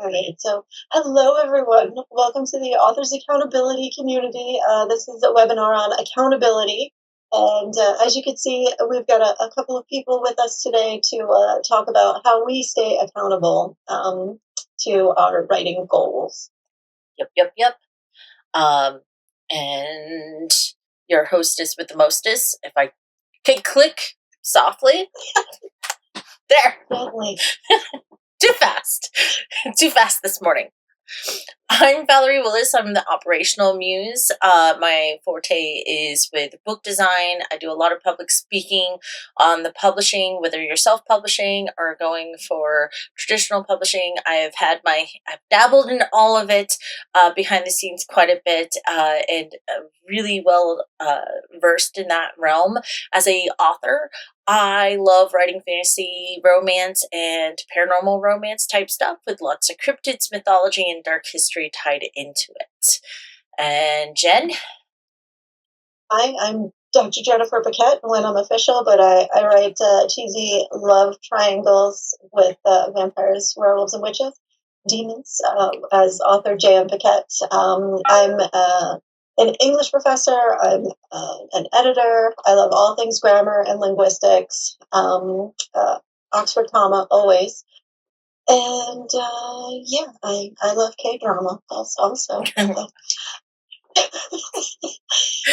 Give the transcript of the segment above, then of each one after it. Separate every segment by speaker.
Speaker 1: right, so hello everyone. Welcome to the Authors Accountability Community. This is a webinar on accountability. And as you can see, we've got a couple of people with us today to talk about how we stay accountable to our writing goals.
Speaker 2: Yep. And your hostess with the mostest, if I can click softly. There.
Speaker 1: Definitely.
Speaker 2: Too fast this morning. I'm Valerie Willis. I'm the operational muse. My forte is with book design. I do a lot of public speaking on the publishing, whether you're self-publishing or going for traditional publishing. I've dabbled in all of it behind the scenes quite a bit and really well versed in that realm. As a author, I love writing fantasy romance and paranormal romance type stuff with lots of cryptids, mythology, and dark history tied into it. And Jen?
Speaker 1: Hi, I'm Dr. Jennifer Paquette when I'm official, but I write cheesy love triangles with vampires, werewolves, and witches, demons, as author J.M. Paquette. I'm an English professor. I'm an editor. I love all things grammar and linguistics. Oxford comma always. And I love K-drama also.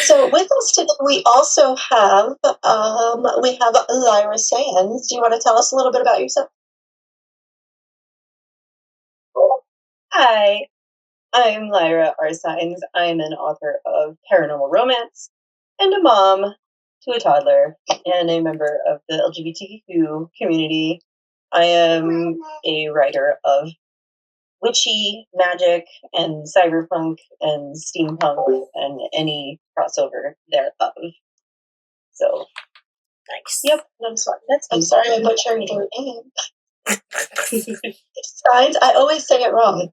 Speaker 1: So with us today, we also have Lyra Saenz. Do you want to tell us a little bit about yourself?
Speaker 3: Hi, I'm Lyra R. Saenz. I'm an author of paranormal romance and a mom to a toddler and a member of the LGBTQ community. I am a writer of witchy magic and cyberpunk and steampunk and any crossover thereof. So,
Speaker 2: Nice.
Speaker 1: Yep, I'm sorry. I'm sorry I butchered your name. Saenz, I always say it wrong.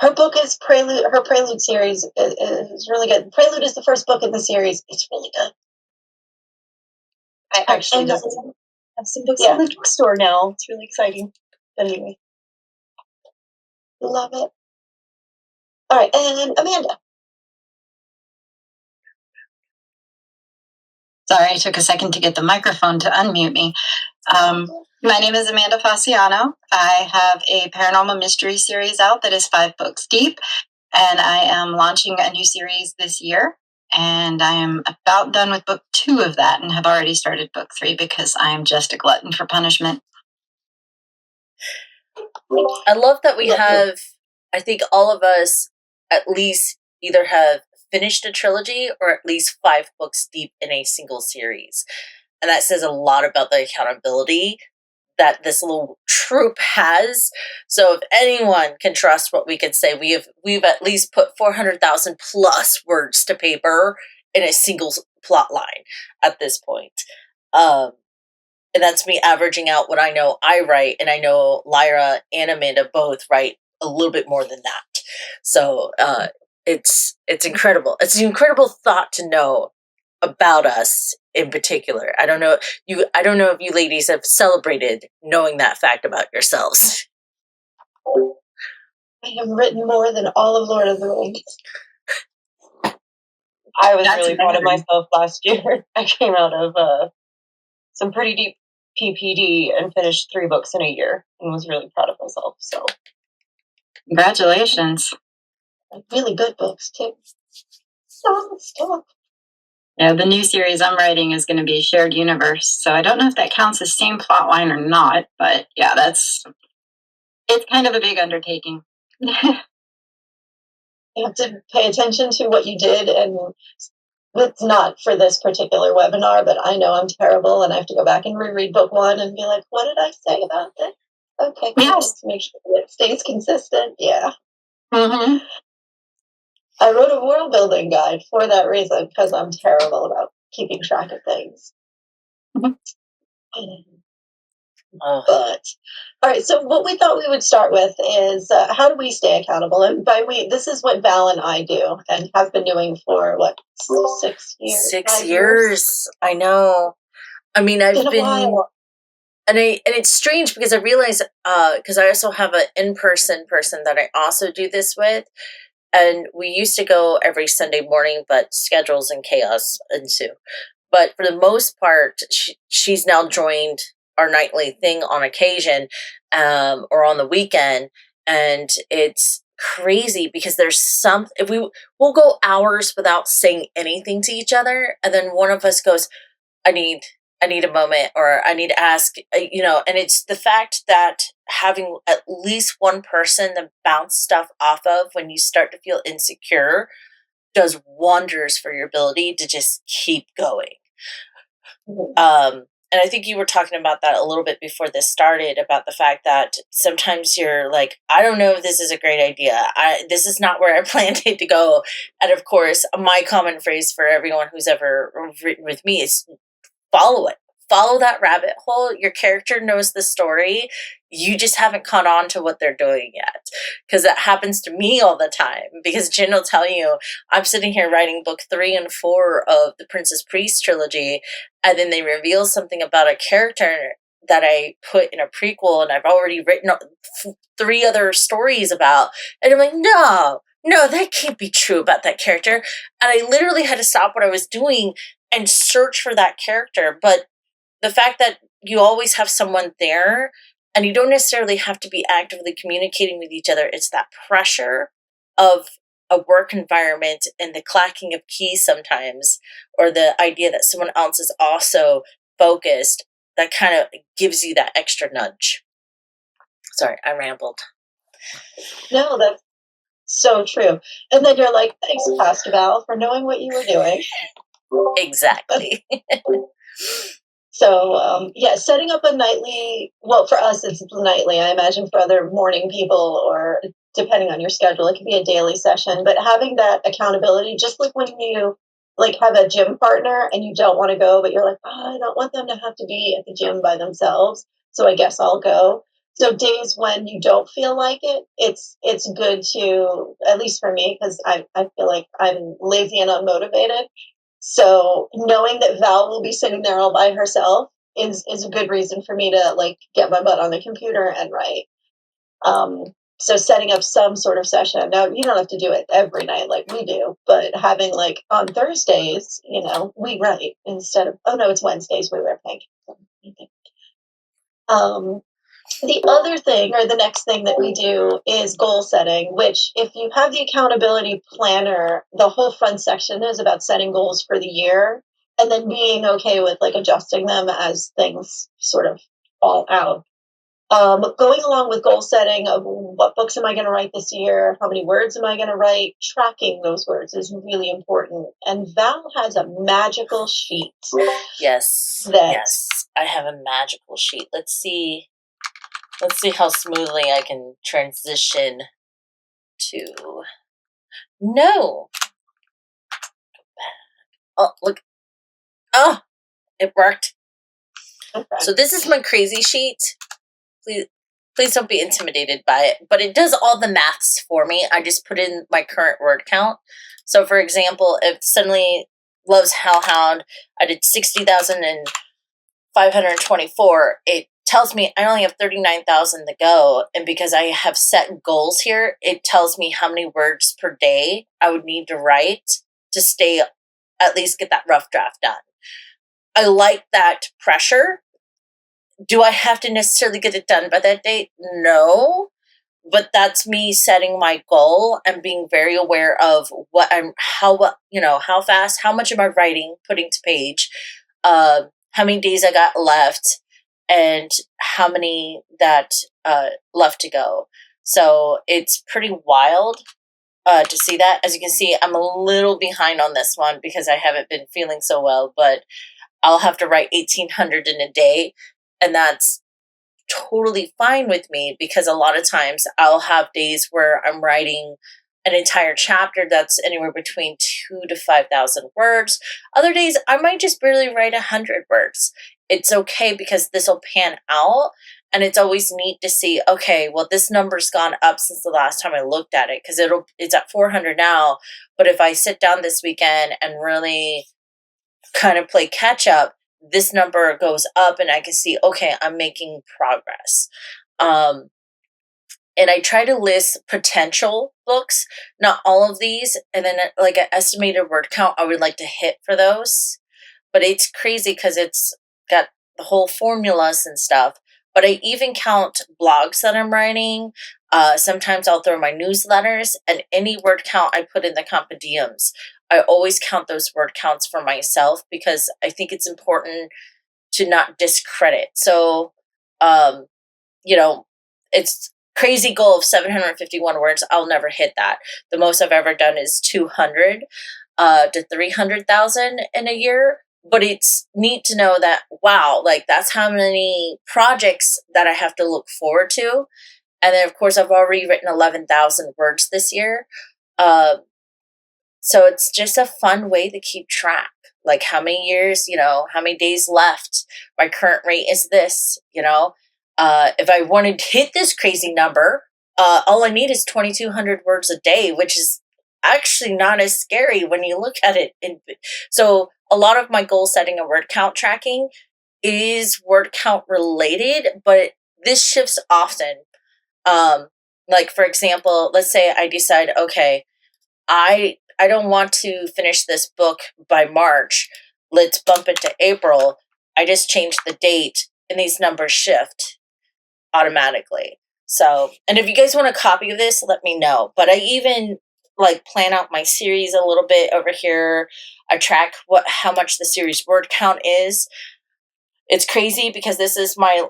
Speaker 1: Her book is Prelude. Her Prelude series is really good. Prelude is the first book in the series. It's really good.
Speaker 3: I actually have some books in the bookstore now. It's really exciting. But anyway.
Speaker 1: Love it. All right, and Amanda.
Speaker 4: Sorry, it took a second to get the microphone to unmute me. My name is Amanda Fasciano. I have a paranormal mystery series out that is 5 books deep, and I am launching a new series this year. And I am about done with book 2 of that and have already started book 3 because I am just a glutton for punishment.
Speaker 2: I love that we have, I think all of us at least either have finished a trilogy or at least 5 books deep in a single series. And that says a lot about the accountability that this little troop has. So if anyone can trust what we can say, we've at least put 400,000 plus words to paper in a single plot line at this point. And that's me averaging out what I know I write, and I know Lyra and Amanda both write a little bit more than that. So it's incredible. It's an incredible thought to know about us in particular. I don't know if you ladies have celebrated knowing that fact about yourselves.
Speaker 1: I have written more than all of Lord of the Rings.
Speaker 3: I was really proud of myself last year. I came out of some pretty deep PPD and finished 3 books in a year and was really proud of myself. So,
Speaker 4: congratulations.
Speaker 1: Really good books, too. Stop.
Speaker 4: Yeah, the new series I'm writing is going to be Shared Universe. So I don't know if that counts as same plot line or not, but yeah, it's kind of a big undertaking.
Speaker 1: You have to pay attention to what you did, and it's not for this particular webinar, but I know I'm terrible, and I have to go back and reread book 1 and be like, what did I say about this? Okay, yes. Make sure it stays consistent. Yeah.
Speaker 4: Mm-hmm.
Speaker 1: I wrote a world building guide for that reason, because I'm terrible about keeping track of things.
Speaker 4: Mm-hmm.
Speaker 1: But all right, so what we thought we would start with is how do we stay accountable? And by we, this is what Val and I do and have been doing for 6 years?
Speaker 2: 6 years. I know. I mean, I've been and it's strange because I realize, because I also have an in-person person that I also do this with, and we used to go every Sunday morning, but schedules and chaos ensue. But for the most part, she's now joined our nightly thing on occasion, or on the weekend, and it's crazy because there's if we'll go hours without saying anything to each other, and then one of us goes, I need a moment, or I need to ask, and it's the fact that having at least one person to bounce stuff off of when you start to feel insecure does wonders for your ability to just keep going. And I think you were talking about that a little bit before this started, about the fact that sometimes you're like, I don't know if this is a great idea. This is not where I planned it to go. And of course, my common phrase for everyone who's ever written with me is follow it. Follow that rabbit hole. Your character knows the story. You just haven't caught on to what they're doing yet. Because that happens to me all the time. Because Jen will tell you, I'm sitting here writing book 3 and 4 of the Princess Priest trilogy, and then they reveal something about a character that I put in a prequel, and I've already written 3 other stories about. And I'm like, no, that can't be true about that character. And I literally had to stop what I was doing and search for that character. But the fact that you always have someone there, and you don't necessarily have to be actively communicating with each other, it's that pressure of a work environment and the clacking of keys sometimes, or the idea that someone else is also focused, that kind of gives you that extra nudge. Sorry, I rambled.
Speaker 1: No, that's so true. And then you're like, thanks, Pastor Val, for knowing what you were doing.
Speaker 2: Exactly.
Speaker 1: So, setting up a nightly, well, for us, it's nightly. I imagine for other morning people, or depending on your schedule, it could be a daily session. But having that accountability, just like when you have a gym partner and you don't want to go, but you're like, oh, I don't want them to have to be at the gym by themselves, so I guess I'll go. So days when you don't feel like it, it's good to, at least for me, because I feel like I'm lazy and unmotivated. So knowing that Val will be sitting there all by herself is a good reason for me to get my butt on the computer and write. So setting up some sort of session. Now you don't have to do it every night like we do, but having on Thursdays, we write instead of, oh no, it's Wednesdays we wear pink. The other thing, or the next thing that we do, is goal setting, which if you have the accountability planner, the whole front section is about setting goals for the year and then being okay with adjusting them as things sort of fall out. Going along with goal setting of what books am I going to write this year? How many words am I going to write? Tracking those words is really important. And Val has a magical sheet.
Speaker 2: Yes. Yes. I have a magical sheet. Let's see how smoothly I can transition to. No. Oh, look. Oh, it worked. Okay. So this is my crazy sheet. Please don't be intimidated by it. But it does all the maths for me. I just put in my current word count. So, for example, if suddenly Love's Hellhound, I did 60,524, it tells me I only have 39,000 to go. And because I have set goals here, it tells me how many words per day I would need to write to at least get that rough draft done. I like that pressure. Do I have to necessarily get it done by that date? No. But that's me setting my goal and being very aware of how fast, how much am I writing, putting to page, how many days I got left, and how many that left to go. So it's pretty wild to see that. As you can see, I'm a little behind on this one because I haven't been feeling so well, but I'll have to write 1,800 in a day, and that's totally fine with me because a lot of times I'll have days where I'm writing an entire chapter that's anywhere between 2,000 to 5,000 words. Other days I might just barely write 100 words. It's okay because this will pan out, and it's always neat to see, okay, well, this number's gone up since the last time I looked at it because it's at 400 now. But if I sit down this weekend and really kind of play catch up, this number goes up and I can see, okay, I'm making progress. And I try to list potential books, not all of these, and then like an estimated word count I would like to hit for those. But it's crazy because it's got the whole formulas and stuff. But I even count blogs that I'm writing. Sometimes I'll throw my newsletters, and any word count I put in the compendiums, I always count those word counts for myself because I think it's important to not discredit. So, you know, it's crazy goal of 751 words. I'll never hit that. The most I've ever done is 200 to 300,000 in a year. But it's neat to know that, wow, like that's how many projects that I have to look forward to. And then, of course, I've already written 11,000 words this year. So it's just a fun way to keep track. Like how many years, how many days left. My current rate is this, if I wanted to hit this crazy number, all I need is 2,200 words a day, which is actually not as scary when you look at it. So a lot of my goal setting and word count tracking is word count related, but this shifts often. Like for example, let's say I decide, okay, I don't want to finish this book by March. Let's bump it to April. I just changed the date and these numbers shift automatically. So, and if you guys want a copy of this, let me know. But I even like plan out my series a little bit over here. I track how much the series word count is. It's crazy because this is my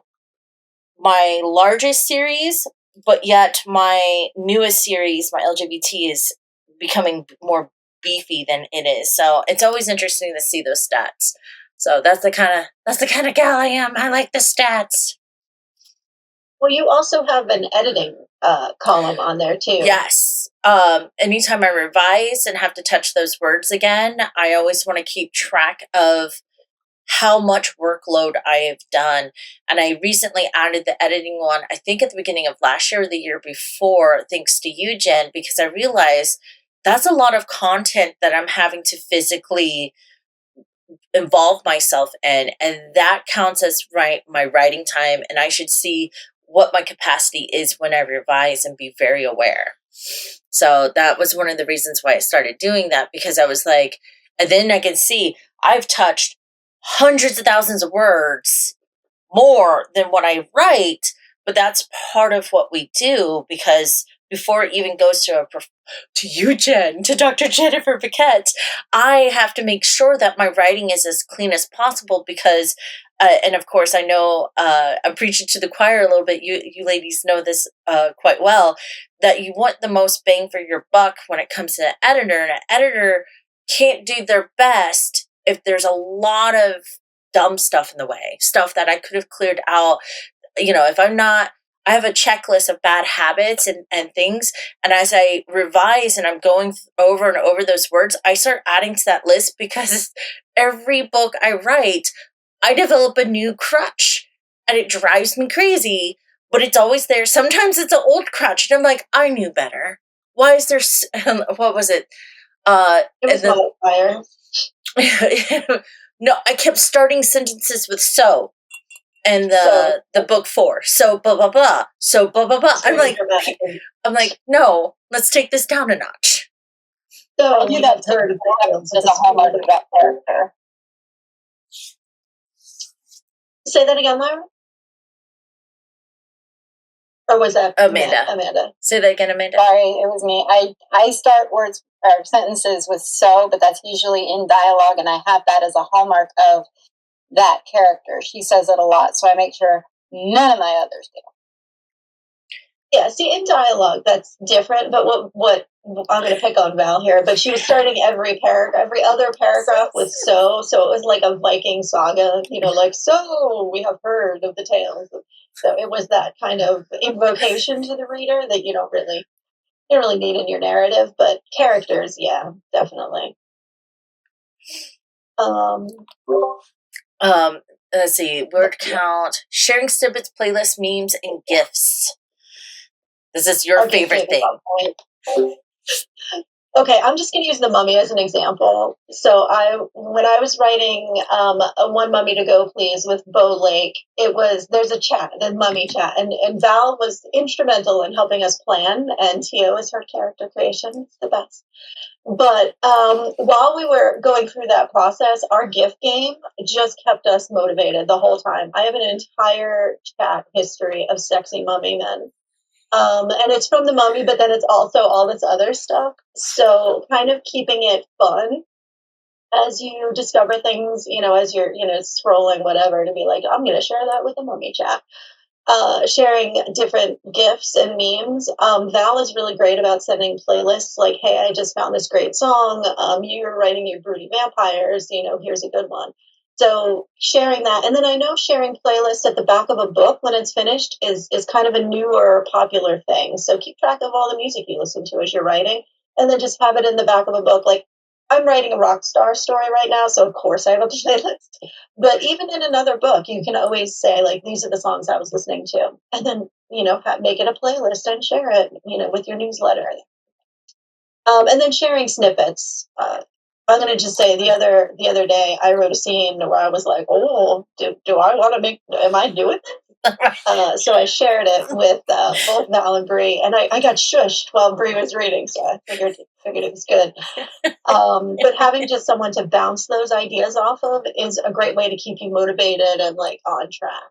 Speaker 2: largest series, but yet my newest series, my LGBT, is becoming more beefy than it is. So it's always interesting to see those stats. So that's the kind of gal I am. I like the stats.
Speaker 1: Well, you also have an editing column on there too.
Speaker 2: Yes. Anytime I revise and have to touch those words again, I always want to keep track of how much workload I have done. And I recently added the editing one, I think at the beginning of last year or the year before, thanks to you, Jen, because I realized that's a lot of content that I'm having to physically involve myself in. And that counts as my writing time. And I should see what my capacity is when I revise and be very aware. So that was one of the reasons why I started doing that, because I was like, and then I can see I've touched hundreds of thousands of words more than what I write, but that's part of what we do, because before it even goes to you, Jen, to Dr. Jennifer Paquette, I have to make sure that my writing is as clean as possible because, and of course, I know I'm preaching to the choir a little bit. You ladies know this quite well, that you want the most bang for your buck when it comes to an editor, and an editor can't do their best if there's a lot of dumb stuff in the way, stuff that I could have cleared out. If I have a checklist of bad habits and things. And as I revise and I'm going over and over those words, I start adding to that list because every book I write, I develop a new crutch and it drives me crazy, but it's always there. Sometimes it's an old crutch and I'm like, I knew better. Why is there, what was it?
Speaker 1: It was fire.
Speaker 2: No, I kept starting sentences with so. And the book 4, so blah blah blah, so blah blah blah. I'm like, no, let's take this down a notch.
Speaker 1: So I knew that heard as a hallmark of that character. Say that again, Lyra. Or was that
Speaker 2: Amanda?
Speaker 1: Amanda.
Speaker 2: Say that again, Amanda.
Speaker 4: Sorry, it was me. I start words or sentences with so, but that's usually in dialogue, and I have that as a hallmark of that character. She says it a lot, so I make sure none of my others do.
Speaker 1: Yeah, see, in dialogue, that's different, but what I'm going to pick on Val here, but she was starting every other paragraph with so it was like a Viking saga, like, so we have heard of the tales. So it was that kind of invocation to the reader that you don't really need in your narrative, but characters, yeah, definitely.
Speaker 2: Let's see, word count, sharing snippets, playlists, memes, and GIFs. This is your favorite thing.
Speaker 1: okay, I'm just going to use the Mummy as an example. So when I was writing a One Mummy to Go Please with Bo Lake, there's a chat, the Mummy chat, and Val was instrumental in helping us plan, and Tio is her character creation. It's the best. But while we were going through that process, our gift game just kept us motivated the whole time. I have an entire chat history of sexy mummy men. And it's from the Mummy, but then it's also all this other stuff. So kind of keeping it fun as you discover things, as you're, scrolling, whatever, to be like, I'm going to share that with the Mummy chat. Sharing different gifs and memes. Val is really great about sending playlists like, hey, I just found this great song. You're writing your broody vampires, here's a good one. So sharing that. And then I know sharing playlists at the back of a book when it's finished is kind of a newer popular thing. So keep track of all the music you listen to as you're writing, and then just have it in the back of a book. Like, I'm writing a rock star story right now, so of course I have a playlist. But even in another book, you can always say, like, these are the songs I was listening to. And then, make it a playlist and share it, with your newsletter. And then sharing snippets. I'm going to just say the other day, I wrote a scene where I was like, oh, do I want to am I doing this? So I shared it with both Val and Bree, and I got shushed while Bree was reading, so I figured it was good. But having just someone to bounce those ideas off of is a great way to keep you motivated and like on track.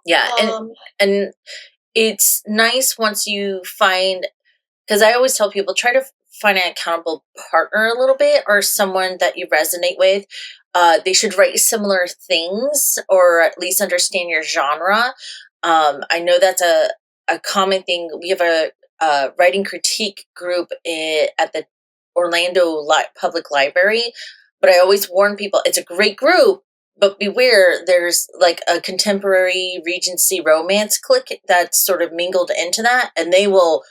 Speaker 2: Yeah, and it's nice once you find, because I always tell people, try to find an accountable partner a little bit, or someone that you resonate with. They should write similar things, or at least understand your genre. I know that's a common thing. We have a writing critique group at the Orlando Public Library, but I always warn people, it's a great group, but beware, there's like a contemporary Regency romance clique that's sort of mingled into that, and they will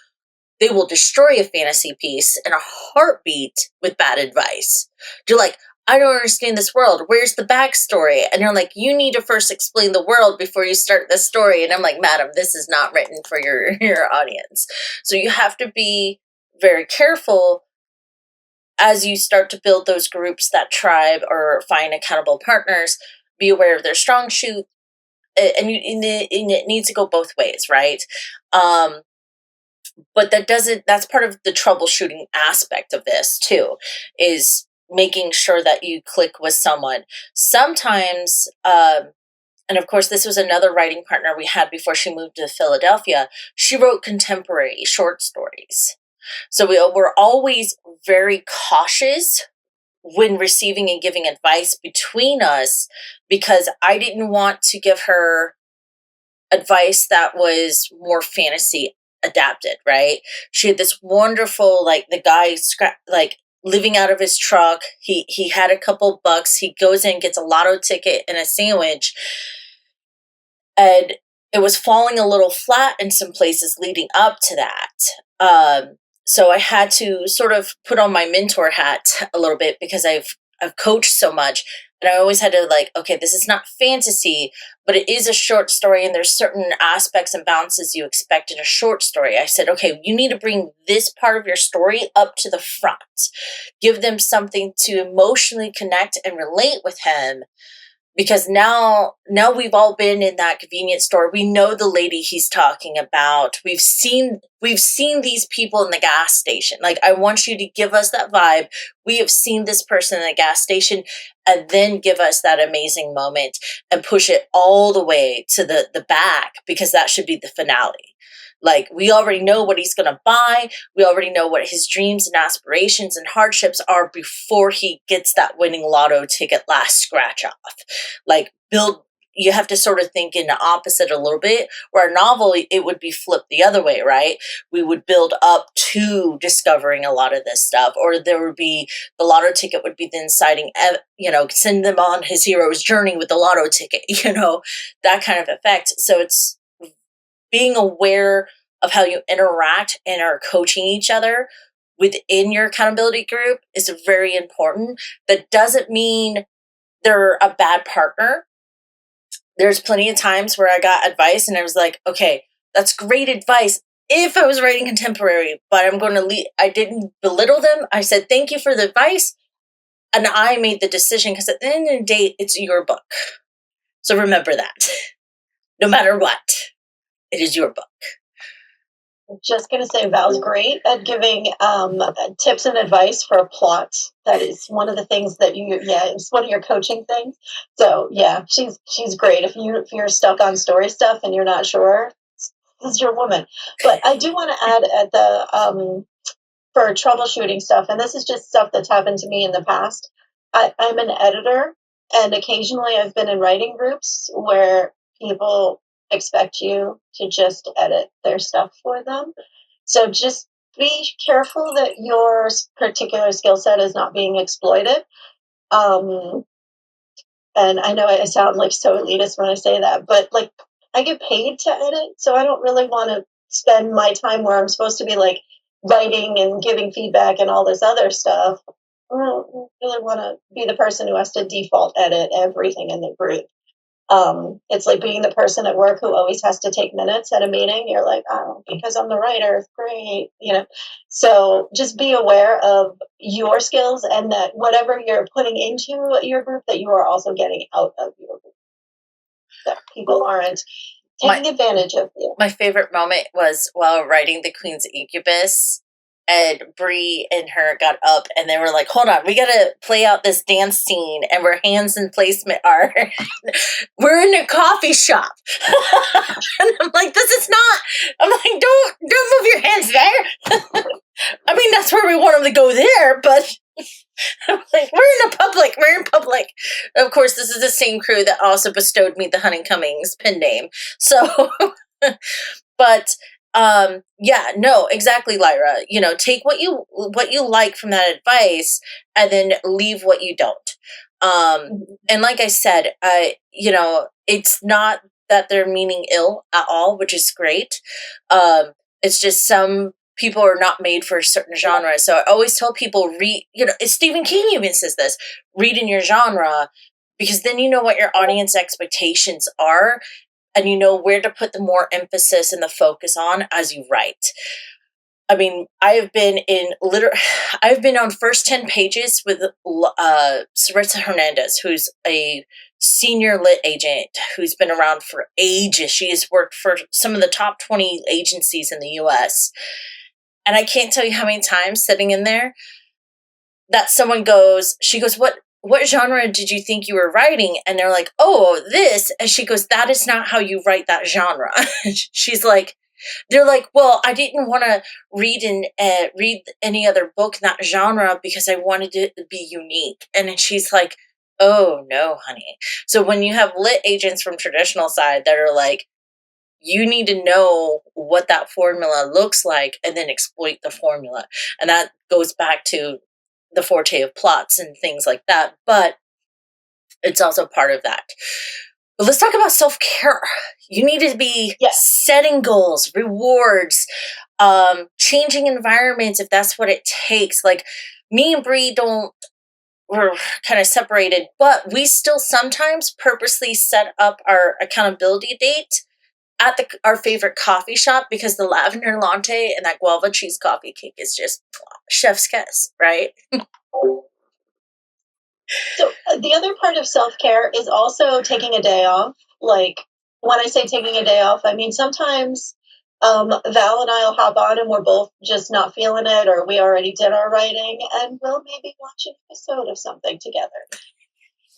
Speaker 2: destroy a fantasy piece in a heartbeat with bad advice. You're like, I don't understand this world. Where's the backstory? And you're like, you need to first explain the world before you start the story. And I'm like, madam, this is not written for your audience. So you have to be very careful as you start to build those groups, that tribe, or find accountable partners. Be aware of their strong suit, and it needs to go both ways, right? But that's part of the troubleshooting aspect of this too, is making sure that you click with someone. Sometimes, and of course, this was another writing partner we had before she moved to Philadelphia. She wrote contemporary short stories. So we're always very cautious when receiving and giving advice between us, because I didn't want to give her advice that was more fantasy adapted, right? She had this wonderful, like, the guy living out of his truck. He had a couple bucks. He goes in, gets a lotto ticket and a sandwich, and it was falling a little flat in some places leading up to that. So I had to sort of put on my mentor hat a little bit, because I've coached so much, and I always had to, like, okay, this is not fantasy, but it is a short story, and there's certain aspects and bounces you expect in a short story. I said, okay, you need to bring this part of your story up to the front. Give them something to emotionally connect and relate with him. Because now we've all been in that convenience store. We know the lady he's talking about. We've seen these people in the gas station. Like, I want you to give us that vibe. We have seen this person in the gas station, and then give us that amazing moment and push it all the way to the back, because that should be the finale. Like, we already know what he's going to buy. We already know what his dreams and aspirations and hardships are before he gets that winning lotto ticket last scratch off. Like, you have to sort of think in the opposite a little bit, where a novel, it would be flipped the other way, right? We would build up to discovering a lot of this stuff, or there would be, the lotto ticket would be the inciting, send them on his hero's journey with the lotto ticket, that kind of effect. So it's being aware of how you interact and are coaching each other within your accountability group is very important. That doesn't mean they're a bad partner. There's plenty of times where I got advice and I was like, okay, that's great advice. if I was writing contemporary, but I'm going to I didn't belittle them. I said, thank you for the advice. And I made the decision because at the end of the day, it's your book. So remember that. No matter what, it is your book.
Speaker 1: I'm just going to say Val's great at giving tips and advice for a plot. That is one of the things that it's one of your coaching things. So yeah, she's great. If you're stuck on story stuff and you're not sure, this is your woman. But I do want to add at the for troubleshooting stuff, and this is just stuff that's happened to me in the past. I'm an editor, and occasionally I've been in writing groups where people expect you to just edit their stuff for them. So just be careful that your particular skill set is not being exploited. And I know I sound like so elitist when I say that, but like I get paid to edit, so I don't really want to spend my time where I'm supposed to be like writing and giving feedback and all this other stuff. I don't really want to be the person who has to default edit everything in the group. It's like being the person at work who always has to take minutes at a meeting. You're like, oh, because I'm the writer, great, So just be aware of your skills and that whatever you're putting into your group, that you are also getting out of your group. That people aren't taking advantage of you.
Speaker 2: My favorite moment was while writing The Queen's Incubus, and Bree and her got up and they were like, hold on, we gotta play out this dance scene and where hands and placement are. We're in a coffee shop. And I'm like, this is not, I'm like, don't move your hands there. I mean, that's where we want them to go there, but I'm like, we're in public. Of course, this is the same crew that also bestowed me the Hunting Cummings pen name. So, but yeah, no, exactly, Lyra. Take what you like from that advice and then leave what you don't. And like I said, it's not that they're meaning ill at all, which is great. It's just some people are not made for a certain genre. So I always tell people, read, Stephen King even says this, read in your genre, because then you know what your audience expectations are and you know where to put the more emphasis and the focus on as you write. I mean, I've been on first 10 pages with Saritza Hernandez, who's a senior lit agent who's been around for ages. She has worked for some of the top 20 agencies in the US. And I can't tell you how many times sitting in there that she goes, what genre did you think you were writing? And they're like, oh, this. And she goes, that is not how you write that genre. She's like, they're like, well, I didn't want to read any other book in that genre because I wanted it to be unique. And then she's like, oh, no, honey. So when you have lit agents from traditional side that are like, you need to know what that formula looks like and then exploit the formula. And that goes back to the forte of plots and things like that. But it's also part of that. But let's talk about self-care. You need to be setting goals, rewards, changing environments if that's what it takes. Like me and Bree we're kind of separated, but we still sometimes purposely set up our accountability date at our favorite coffee shop because the lavender latte and that guava cheese coffee cake is just chef's kiss, right?
Speaker 1: So the other part of self-care is also taking a day off. Like when I say taking a day off, I mean sometimes Val and I'll hop on and we're both just not feeling it, or we already did our writing and we'll maybe watch an episode of something together.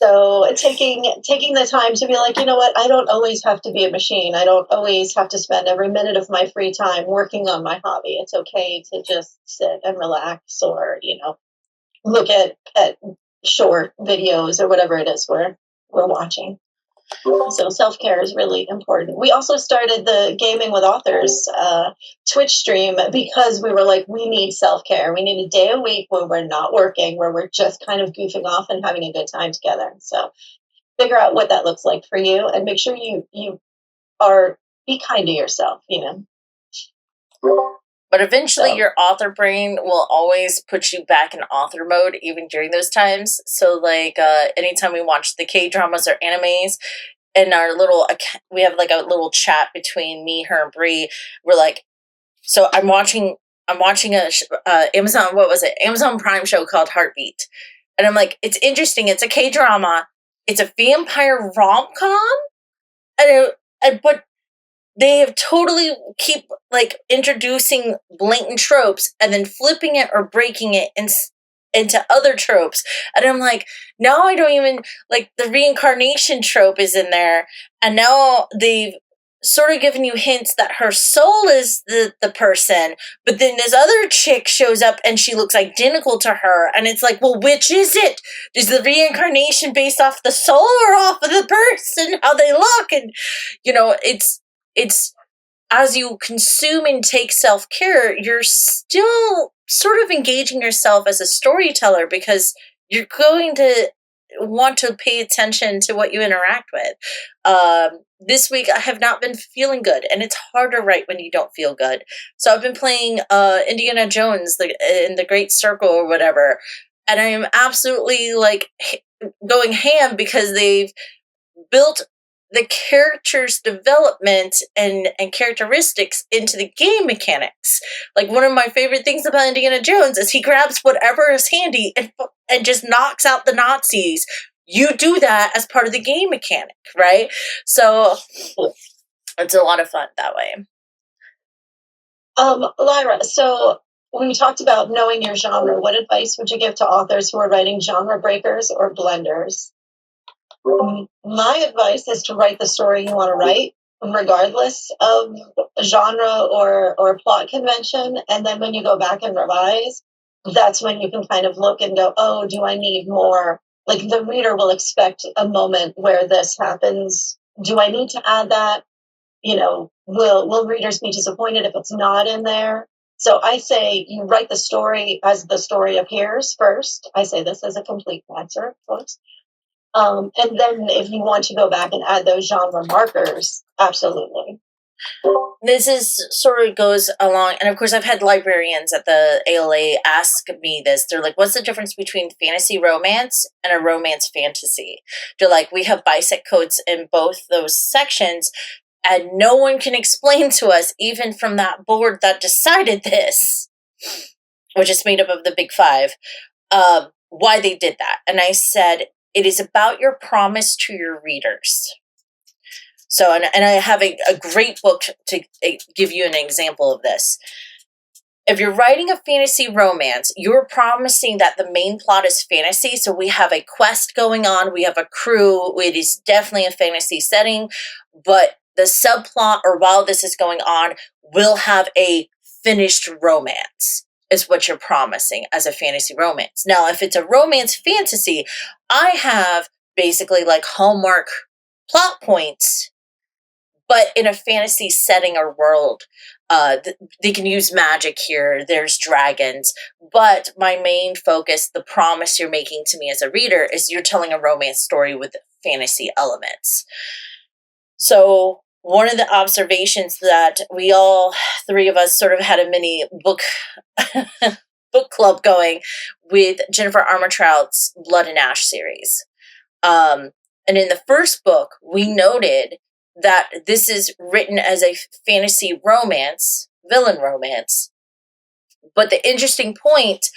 Speaker 1: So taking the time to be like, you know what, I don't always have to be a machine. I don't always have to spend every minute of my free time working on my hobby. It's okay to just sit and relax or, look at short videos or whatever it is we're watching. So self-care is really important. We also started the Gaming with Authors Twitch stream because we were like, we need self-care. We need a day a week where we're not working, where we're just kind of goofing off and having a good time together. So figure out what that looks like for you and make sure you be kind to yourself,
Speaker 2: But eventually your author brain will always put you back in author mode, even during those times. So like anytime we watch the K-dramas or animes, in our we have like a little chat between me, her, and Bree. We're like, So I'm watching a Amazon Prime show called Heartbeat. And I'm like, it's interesting. It's a K-drama. It's a vampire rom-com. But they have totally keep like introducing blatant tropes and then flipping it or breaking it into other tropes. And I'm like, now I don't even like the reincarnation trope is in there. And now they've sort of given you hints that her soul is the person, but then this other chick shows up and she looks identical to her. And it's like, well, which is it? Is the reincarnation based off the soul or off of the person, how they look? And, it's as you consume and take self-care, you're still sort of engaging yourself as a storyteller because you're going to want to pay attention to what you interact with. This week I have not been feeling good, and it's hard to write when you don't feel good. So I've been playing Indiana Jones in the Great Circle or whatever, and I am absolutely like going ham because they've built the character's development and characteristics into the game mechanics. Like, one of my favorite things about Indiana Jones is he grabs whatever is handy and just knocks out the Nazis. You do that as part of the game mechanic, right? So it's a lot of fun that way.
Speaker 1: Lyra, so when we talked about knowing your genre, what advice would you give to authors who are writing genre breakers or blenders? My advice is to write the story you want to write, regardless of genre or plot convention. And then when you go back and revise, that's when you can kind of look and go, oh, do I need more? Like, the reader will expect a moment where this happens. Do I need to add that? Will readers be disappointed if it's not in there? So I say you write the story as the story appears first. I say this as a complete answer, of course. And then if you want to go back and add those genre markers, absolutely.
Speaker 2: This is sort of goes along, and of course I've had librarians at the ALA ask me this. They're like, what's the difference between fantasy romance and a romance fantasy? They're like, we have BISEC codes in both those sections, and no one can explain to us, even from that board that decided this, which is made up of the big five, why they did that. And I said, it is about your promise to your readers. So, and I have a great book to give you an example of this. If you're writing a fantasy romance, you're promising that the main plot is fantasy. So we have a quest going on. We have a crew. It is definitely a fantasy setting. But the subplot, or while this is going on, will have a finished romance, is what you're promising as a fantasy romance. Now, if it's a romance fantasy, I have basically like Hallmark plot points, but in a fantasy setting or world. They can use magic here. There's dragons. But my main focus, the promise you're making to me as a reader, is you're telling a romance story with fantasy elements. So one of the observations that we all three of us sort of had a mini book club going with Jennifer Armentrout's Blood and Ash series. And in the first book, we noted that this is written as a fantasy romance, villain romance. But the interesting point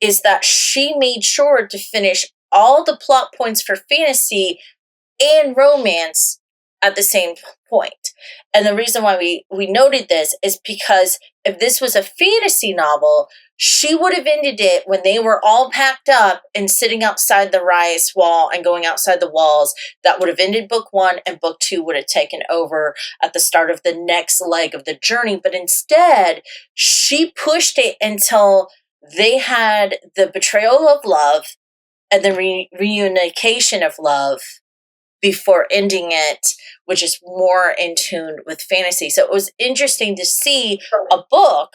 Speaker 2: is that she made sure to finish all the plot points for fantasy and romance at the same point. And the reason why we noted this is because if this was a fantasy novel, she would have ended it when they were all packed up and sitting outside the rise wall and going outside the walls. That would have ended book 1, and book 2 would have taken over at the start of the next leg of the journey. But instead, she pushed it until they had the betrayal of love and the reunification of love before ending it, which is more in tune with fantasy. So it was interesting to see a book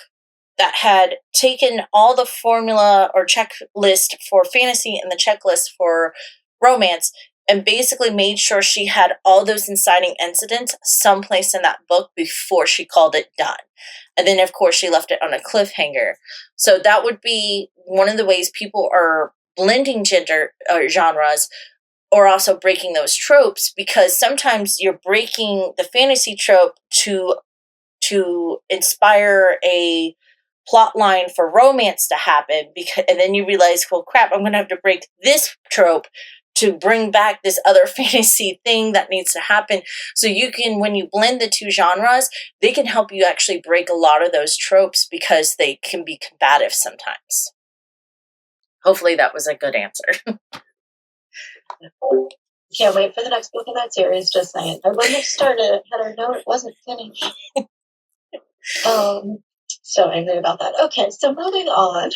Speaker 2: that had taken all the formula or checklist for fantasy and the checklist for romance and basically made sure she had all those inciting incidents someplace in that book before she called it done. And then, of course, she left it on a cliffhanger. So that would be one of the ways people are blending genres, or also breaking those tropes, because sometimes you're breaking the fantasy trope to to inspire a plot line for romance to happen, and then you realize, well, crap, I'm going to have to break this trope to bring back this other fantasy thing that needs to happen. So you can, when you blend the two genres, they can help you actually break a lot of those tropes because they can be combative sometimes. Hopefully that was a good answer.
Speaker 1: Can't wait for the next book in that series, just saying. I wouldn't have started it had I known it wasn't finished. So angry about that. Okay, so moving on.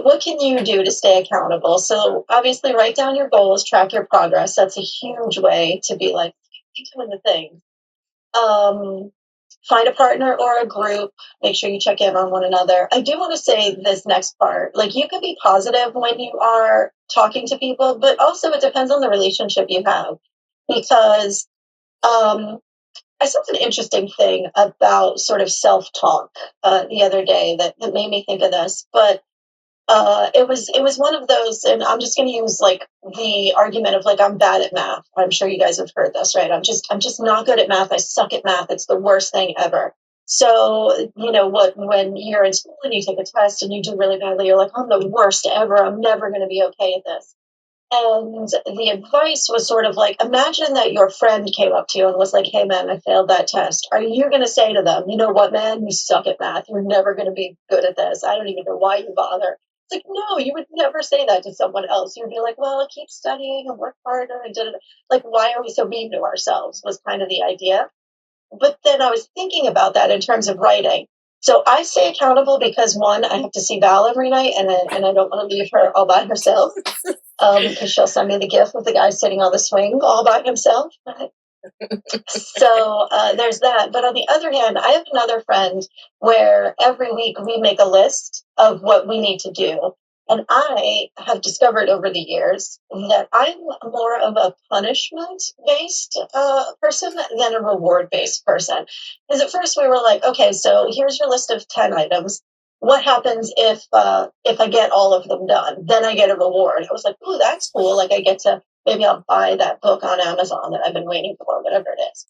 Speaker 1: What can you do to stay accountable? So obviously write down your goals, track your progress. That's a huge way to be like, you're doing the thing. Find a partner or a group. Make sure you check in on one another. I do want to say this next part. Like, you can be positive when you are talking to people, but also it depends on the relationship you have. Because I saw an interesting thing about sort of self-talk the other day that made me think of this. But it was one of those, and I'm just going to use like the argument of like, I'm bad at math. I'm sure you guys have heard this, right? I'm just not good at math. I suck at math. It's the worst thing ever. So, you know what, when you're in school and you take a test and you do really badly, you're like, I'm the worst ever. I'm never going to be okay at this. And the advice was sort of like, imagine that your friend came up to you and was like, hey, man, I failed that test. Are you going to say to them, you know what, man, you suck at math. You're never going to be good at this. I don't even know why you bother. It's like, no, you would never say that to someone else. You'd be like, well, keep studying and work harder. And like, why are we so mean to ourselves was kind of the idea. But then I was thinking about that in terms of writing. So I stay accountable because, one, I have to see Val every night, and I don't want to leave her all by herself because she'll send me the gift of the guy sitting on the swing all by himself. So there's that. But on the other hand, I have another friend where every week we make a list of what we need to do. And I have discovered over the years that I'm more of a punishment-based person than a reward-based person. Because at first we were like, okay, so here's your list of 10 items. What happens if I get all of them done? Then I get a reward. I was like, ooh, that's cool. Like, I get to, maybe I'll buy that book on Amazon that I've been waiting for, whatever it is.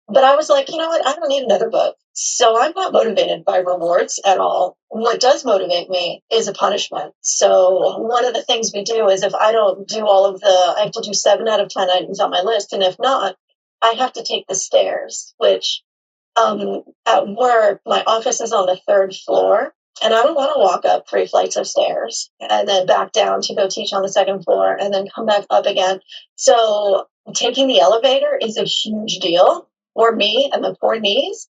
Speaker 1: But I was like, you know what? I don't need another book. So I'm not motivated by rewards at all. What does motivate me is a punishment. So one of the things we do is, if I don't do I have to do 7 out of 10 items on my list. And if not, I have to take the stairs, which at work, my office is on the 3rd floor. And I don't want to walk up 3 flights of stairs and then back down to go teach on the 2nd floor and then come back up again. So taking the elevator is a huge deal for me and the poor knees.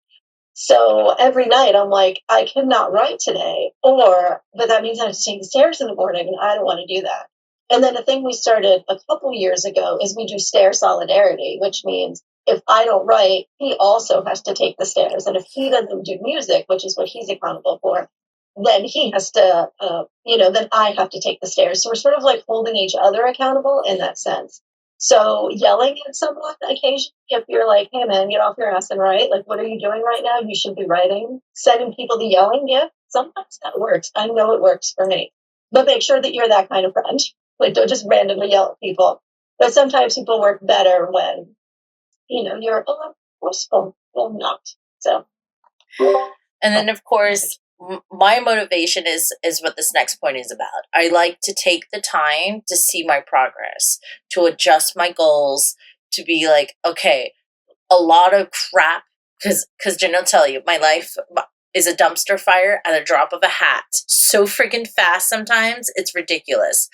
Speaker 1: So every night I'm like, I cannot write today, but that means I have to take the stairs in the morning, and I don't want to do that. And then the thing we started a couple years ago is we do stair solidarity, which means if I don't write, he also has to take the stairs. And if he doesn't do music, which is what he's accountable for, then he has to, then I have to take the stairs. So we're sort of like holding each other accountable in that sense. So yelling at someone occasionally, if you're like, hey man, get off your ass and write, like, what are you doing right now? You should be writing. Sending people the yelling gift, sometimes that works. I know it works for me. But make sure that you're that kind of friend. Like, don't just randomly yell at people. But sometimes people work better when, you're forceful. Well, not. So.
Speaker 2: And then, of course, my motivation is what this next point is about. I like to take the time to see my progress, to adjust my goals, to be like, okay, a lot of crap, because Jen will tell you, my life is a dumpster fire at a drop of a hat. So freaking fast sometimes, it's ridiculous.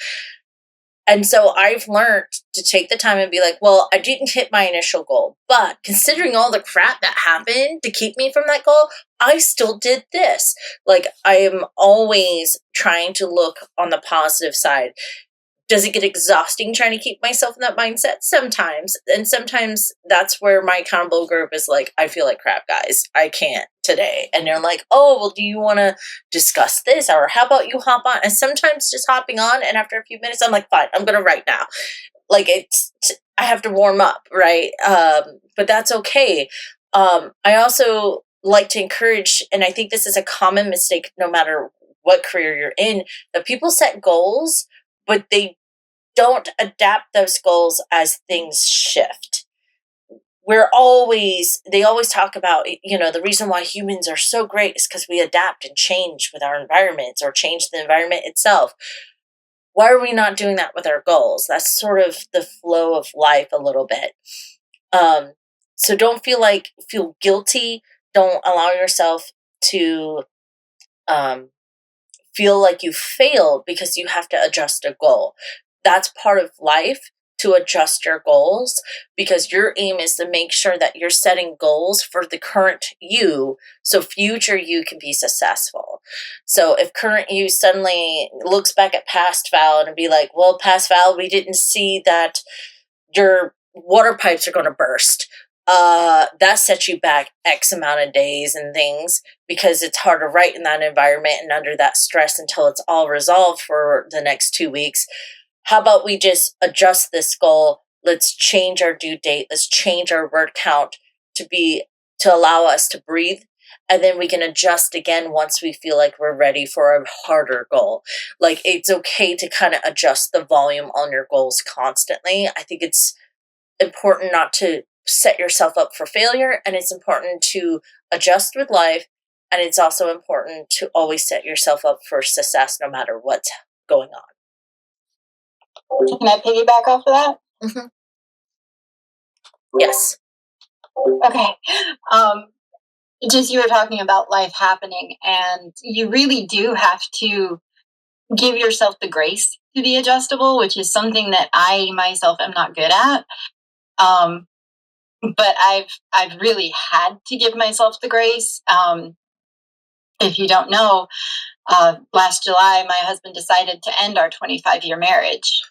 Speaker 2: And so I've learned to take the time and be like, well, I didn't hit my initial goal, but considering all the crap that happened to keep me from that goal, I still did this. Like, I am always trying to look on the positive side. Does it get exhausting trying to keep myself in that mindset? Sometimes. And sometimes that's where my accountable group is like, I feel like crap, guys. I can't today. And they're like, oh, well, do you want to discuss this? Or how about you hop on? And sometimes just hopping on, and after a few minutes, I'm like, fine, I'm going to write now. Like, I have to warm up, right? But that's okay. I also like to encourage, and I think this is a common mistake no matter what career you're in, that people set goals, but they don't adapt those goals as things shift. they always talk about, the reason why humans are so great is because we adapt and change with our environments or change the environment itself. Why are we not doing that with our goals? That's sort of the flow of life a little bit. So don't feel guilty. Don't allow yourself to feel like you failed because you have to adjust a goal. That's part of life, to adjust your goals, because your aim is to make sure that you're setting goals for the current you, so future you can be successful. So if current you suddenly looks back at past Val and be like, well, past Val, we didn't see that your water pipes are going to burst. That sets you back X amount of days and things, because it's hard to write in that environment and under that stress until it's all resolved for the next 2 weeks. How about we just adjust this goal? Let's change our due date. Let's change our word count to allow us to breathe. And then we can adjust again once we feel like we're ready for a harder goal. Like, it's okay to kind of adjust the volume on your goals constantly. I think it's important not to set yourself up for failure, and it's important to adjust with life. And it's also important to always set yourself up for success no matter what's going on.
Speaker 4: Can I piggyback off of that?
Speaker 2: Mm-hmm. Yes.
Speaker 4: Okay. Just, you were talking about life happening, and you really do have to give yourself the grace to be adjustable, which is something that I myself am not good at. But I've really had to give myself the grace. If you don't know, last July, my husband decided to end our 25-year marriage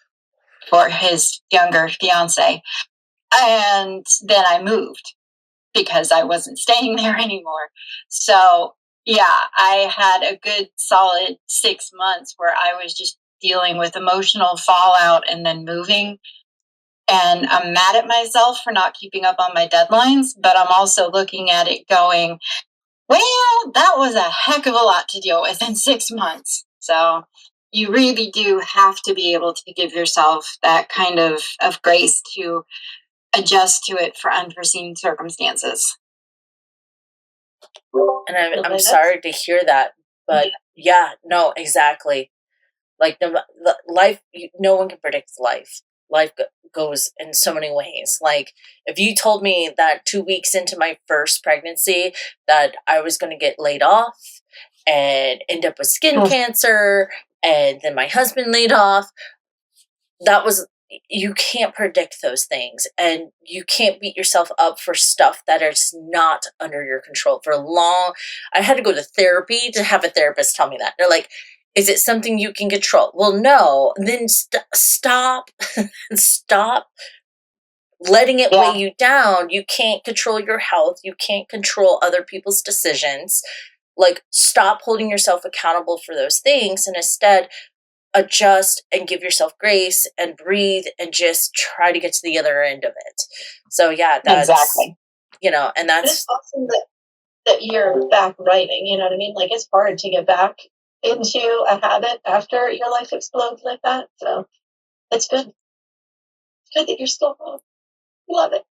Speaker 4: for his younger fiance. And then I moved because I wasn't staying there anymore. So, yeah, I had a good solid 6 months where I was just dealing with emotional fallout and then moving. And I'm mad at myself for not keeping up on my deadlines, but I'm also looking at it going, well, that was a heck of a lot to deal with in 6 months. So you really do have to be able to give yourself that kind of grace to adjust to it for unforeseen circumstances.
Speaker 2: And I'm sorry to hear that, but yeah, no, exactly. Like, life, no one can predict life. Life goes in so many ways. Like, if you told me that 2 weeks into my first pregnancy that I was going to get laid off and end up with skin cancer, and then my husband laid off, you can't predict those things, and you can't beat yourself up for stuff that is not under your control. I had to go to therapy to have a therapist tell me that. They're like, is it something you can control? Well, no. Then stop letting it weigh you down. You can't control your health. You can't control other people's decisions. Like, stop holding yourself accountable for those things, and instead adjust and give yourself grace and breathe and just try to get to the other end of it. So yeah, that's
Speaker 4: exactly.
Speaker 2: And that's,
Speaker 1: it's awesome that you're back writing. You know what I mean? Like, it's hard to get back into a habit after your life explodes like that. So it's good. It's good that you're still home. Love it.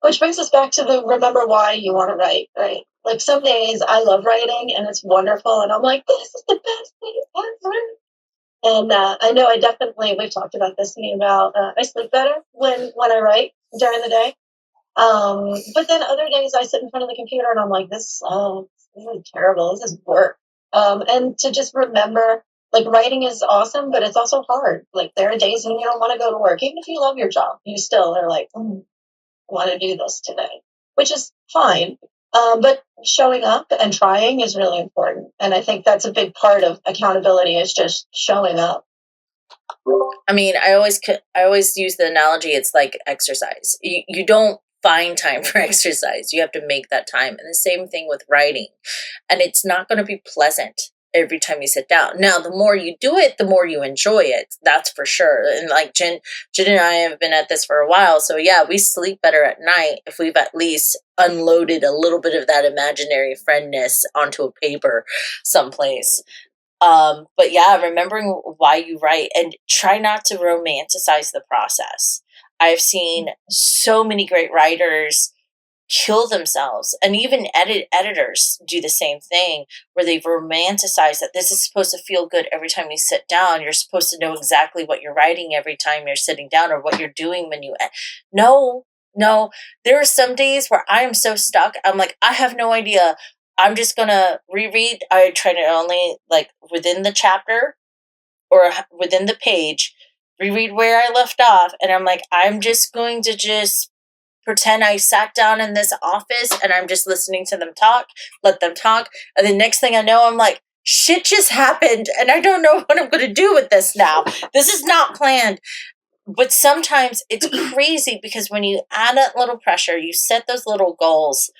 Speaker 1: Which brings us back to remember why you want to write, right? Like, some days I love writing and it's wonderful, and I'm like, this is the best thing ever. And I know we've talked about this, about I sleep better when I write during the day. But then other days I sit in front of the computer and I'm like, this is terrible. This is work. And to just remember, like, writing is awesome, but it's also hard. Like, there are days when you don't want to go to work. Even if you love your job, you still are like, I want to do this today, which is fine. But showing up and trying is really important. And I think that's a big part of accountability, is just showing up.
Speaker 2: I mean, I always use the analogy. It's like exercise. You don't find time for exercise. You have to make that time. And the same thing with writing. And it's not going to be pleasant every time you sit down. Now, the more you do it, the more you enjoy it. That's for sure. And like Jen and I have been at this for a while. So yeah, we sleep better at night if we've at least unloaded a little bit of that imaginary friendness onto a paper someplace. But yeah, remembering why you write, and try not to romanticize the process. I've seen so many great writers kill themselves, and even editors do the same thing, where they've romanticized that this is supposed to feel good every time you sit down. You're supposed to know exactly what you're writing every time you're sitting down, or what you're doing when you no. There are some days where I am so stuck, I'm like, I have no idea. I'm just gonna reread. I try to only, like, within the chapter or within the page, reread where I left off, and I'm like, I'm just going to just pretend I sat down in this office and I'm just listening to them talk, let them talk. And the next thing I know, I'm like, shit just happened and I don't know what I'm going to do with this now. This is not planned. But sometimes it's crazy, because when you add that little pressure, you set those little goals.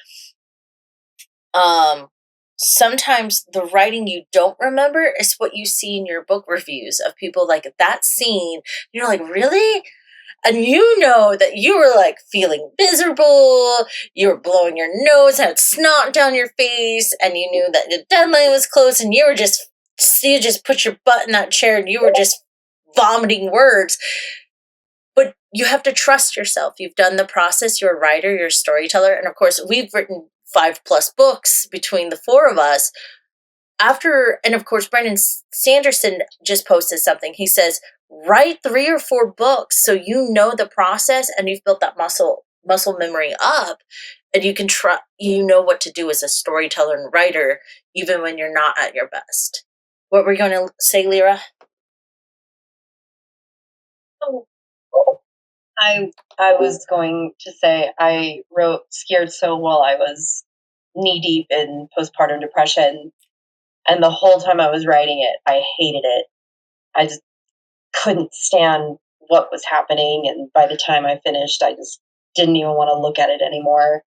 Speaker 2: Sometimes the writing you don't remember is what you see in your book reviews of people, like, that scene. You're like, really? And you know that you were, like, feeling miserable, you were blowing your nose, had snot down your face, and you knew that the deadline was close, and you just put your butt in that chair and you were just vomiting words. But you have to trust yourself. You've done the process. You're a writer, you're a storyteller. And of course, we've written 5+ books between the four of us. And of course, Brandon Sanderson just posted something. He says, write 3 or 4 books so you know the process and you've built that muscle memory up, and you can you know what to do as a storyteller and writer, even when you're not at your best. What were you going to say, Lyra?
Speaker 3: I was going to say I wrote Scared So while I was knee deep in postpartum depression. And the whole time I was writing it, I hated it. I just couldn't stand what was happening. And by the time I finished, I just didn't even want to look at it anymore.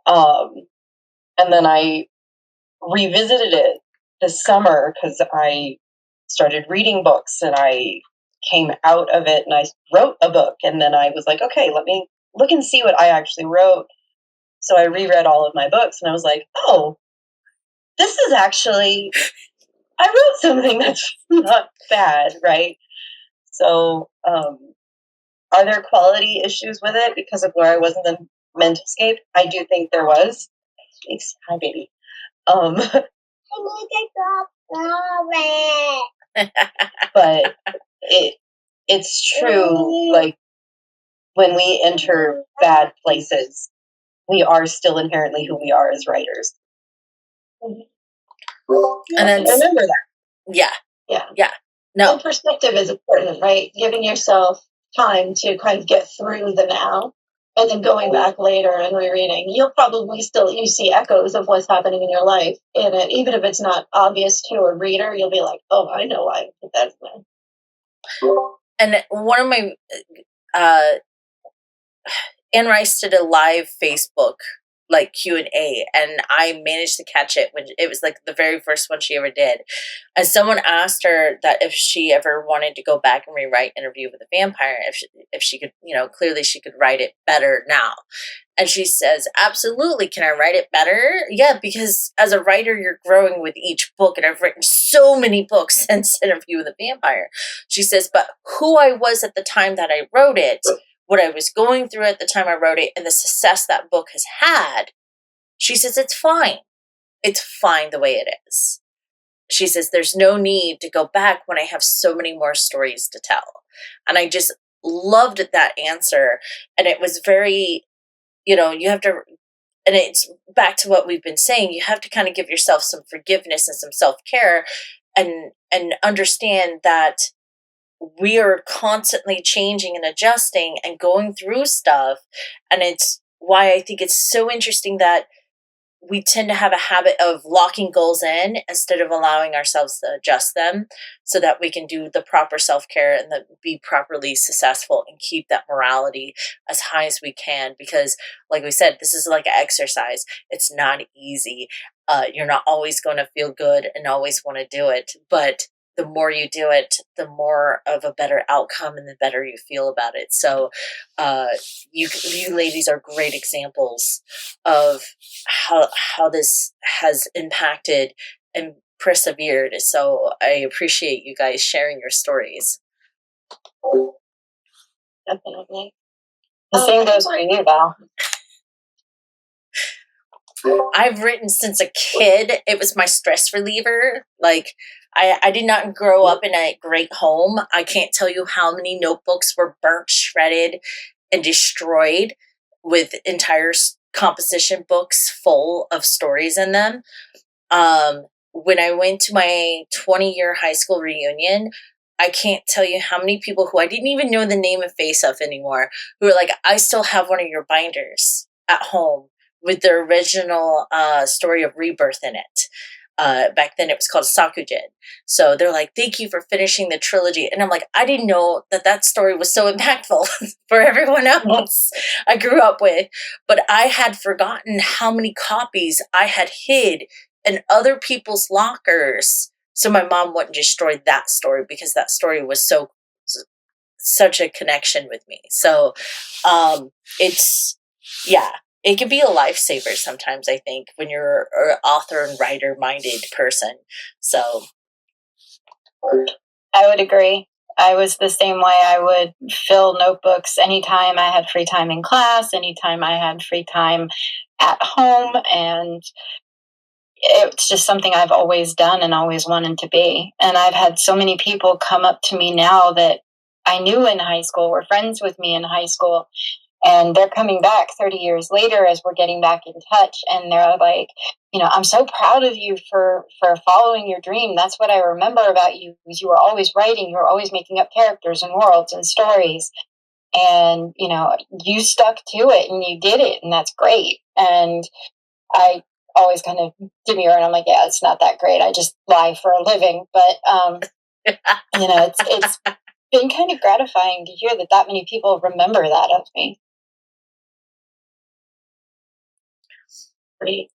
Speaker 3: And then I revisited it this summer because I started reading books and I came out of it and I wrote a book. And then I was like, okay, let me look and see what I actually wrote. So I reread all of my books and I was like, oh, this is actually, I wrote something that's not bad, right? So, are there quality issues with it because of where I was in the mental state? I do think there was. Thanks. Hi, baby. But it's true, like, when we enter bad places, we are still inherently who we are as writers.
Speaker 2: And then
Speaker 1: remember that.
Speaker 2: Yeah. No.
Speaker 1: And perspective is important, right? Giving yourself time to kind of get through the now, and then going back later and rereading. You'll probably you see echoes of what's happening in your life in it, even if it's not obvious to a reader. You'll be like, oh, I know why I put that in there.
Speaker 2: And one of my Anne Rice did a live Facebook, like, Q&A, and I managed to catch it when it was, like, the very first one she ever did. And someone asked her that if she ever wanted to go back and rewrite Interview with a Vampire, if she could, clearly she could write it better now. And she says, absolutely. Can I write it better? Yeah, because as a writer, you're growing with each book, and I've written so many books since Interview with a Vampire. She says, but who I was at the time that I wrote it, what I was going through at the time I wrote it, and the success that book has had, she says, it's fine. It's fine the way it is. She says, there's no need to go back when I have so many more stories to tell. And I just loved that answer. And it was very, you have to, and it's back to what we've been saying, you have to kind of give yourself some forgiveness and some self-care, and understand that we are constantly changing and adjusting and going through stuff. And it's why I think it's so interesting that we tend to have a habit of locking goals in instead of allowing ourselves to adjust them, so that we can do the proper self-care and be properly successful and keep that morality as high as we can. Because, like we said, this is like an exercise. It's not easy. You're not always going to feel good and always want to do it, but the more you do it, the more of a better outcome and the better you feel about it. So you ladies are great examples of how this has impacted and persevered. So I appreciate you guys sharing your stories.
Speaker 1: Definitely.
Speaker 4: The same goes for you, Val.
Speaker 2: I've written since a kid. It was my stress reliever. Like, I did not grow up in a great home. I can't tell you how many notebooks were burnt, shredded, and destroyed with entire composition books full of stories in them. When I went to my 20-year high school reunion, I can't tell you how many people who I didn't even know the name and face of anymore, who were like, I still have one of your binders at home with the original story of Rebirth in it. Back then it was called Sakujin. So they're like, thank you for finishing the trilogy. And I'm like, I didn't know that story was so impactful for everyone else I grew up with. But I had forgotten how many copies I had hid in other people's lockers. So my mom wouldn't destroy that story because that story was such a connection with me. So it's, yeah. It can be a lifesaver sometimes, I think, when you're an author and writer-minded person. So,
Speaker 4: I would agree. I was the same way. I would fill notebooks anytime I had free time in class, anytime I had free time at home, and it's just something I've always done and always wanted to be. And I've had so many people come up to me now that I knew in high school, were friends with me in high school, and they're coming back 30 years later as we're getting back in touch. And they're like, I'm so proud of you for following your dream. That's what I remember about you, is you were always writing. You were always making up characters and worlds and stories. And, you stuck to it and you did it. And that's great. And I always kind of demur and I'm like, yeah, it's not that great. I just lie for a living. But, it's been kind of gratifying to hear that many people remember that of me.
Speaker 1: Great.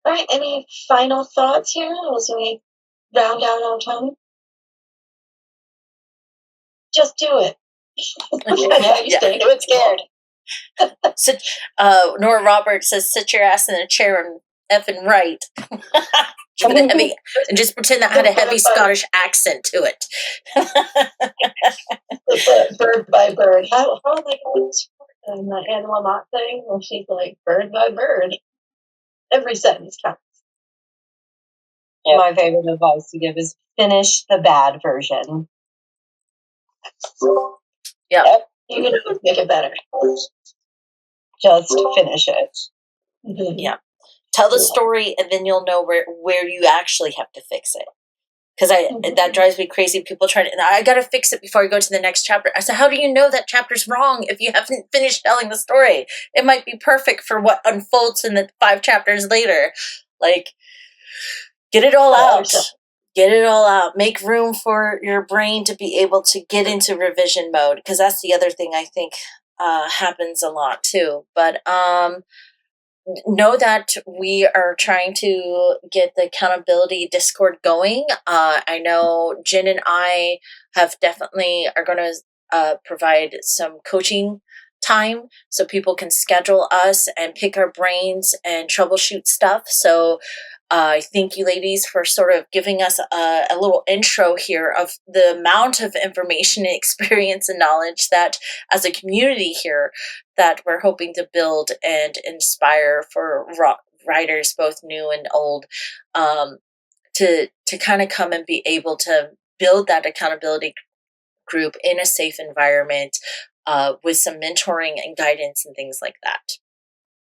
Speaker 1: All right. Any final thoughts here as we round out our time? Just do it.
Speaker 4: Do it scared.
Speaker 2: Nora Roberts says, sit your ass in a chair and effing write. And just pretend that had a heavy Scottish accent to it.
Speaker 1: Bird by bird. How am I going to and the Animal Mott thing? Well, she's like, bird by bird. Every sentence counts.
Speaker 3: Yep. My favorite advice to give is finish the bad version.
Speaker 2: Yeah.
Speaker 1: Yep. You can always make it better.
Speaker 3: Just finish it.
Speaker 1: Mm-hmm.
Speaker 2: Yeah. Tell the story and then you'll know where you actually have to fix it. Because that drives me crazy. People trying to, I got to fix it before I go to the next chapter. I said, how do you know that chapter's wrong if you haven't finished telling the story? It might be perfect for what unfolds in the 5 chapters later. Like, get it all out. Get it all out. Make room for your brain to be able to get into revision mode. Because that's the other thing I think happens a lot too. But know that we are trying to get the accountability Discord going. I know Jen and I have definitely are going to provide some coaching time so people can schedule us and pick our brains and troubleshoot stuff. So thank you, ladies, for sort of giving us a little intro here of the amount of information and experience and knowledge that as a community here that we're hoping to build and inspire for writers, both new and old, to kind of come and be able to build that accountability group in a safe environment with some mentoring and guidance and things like that.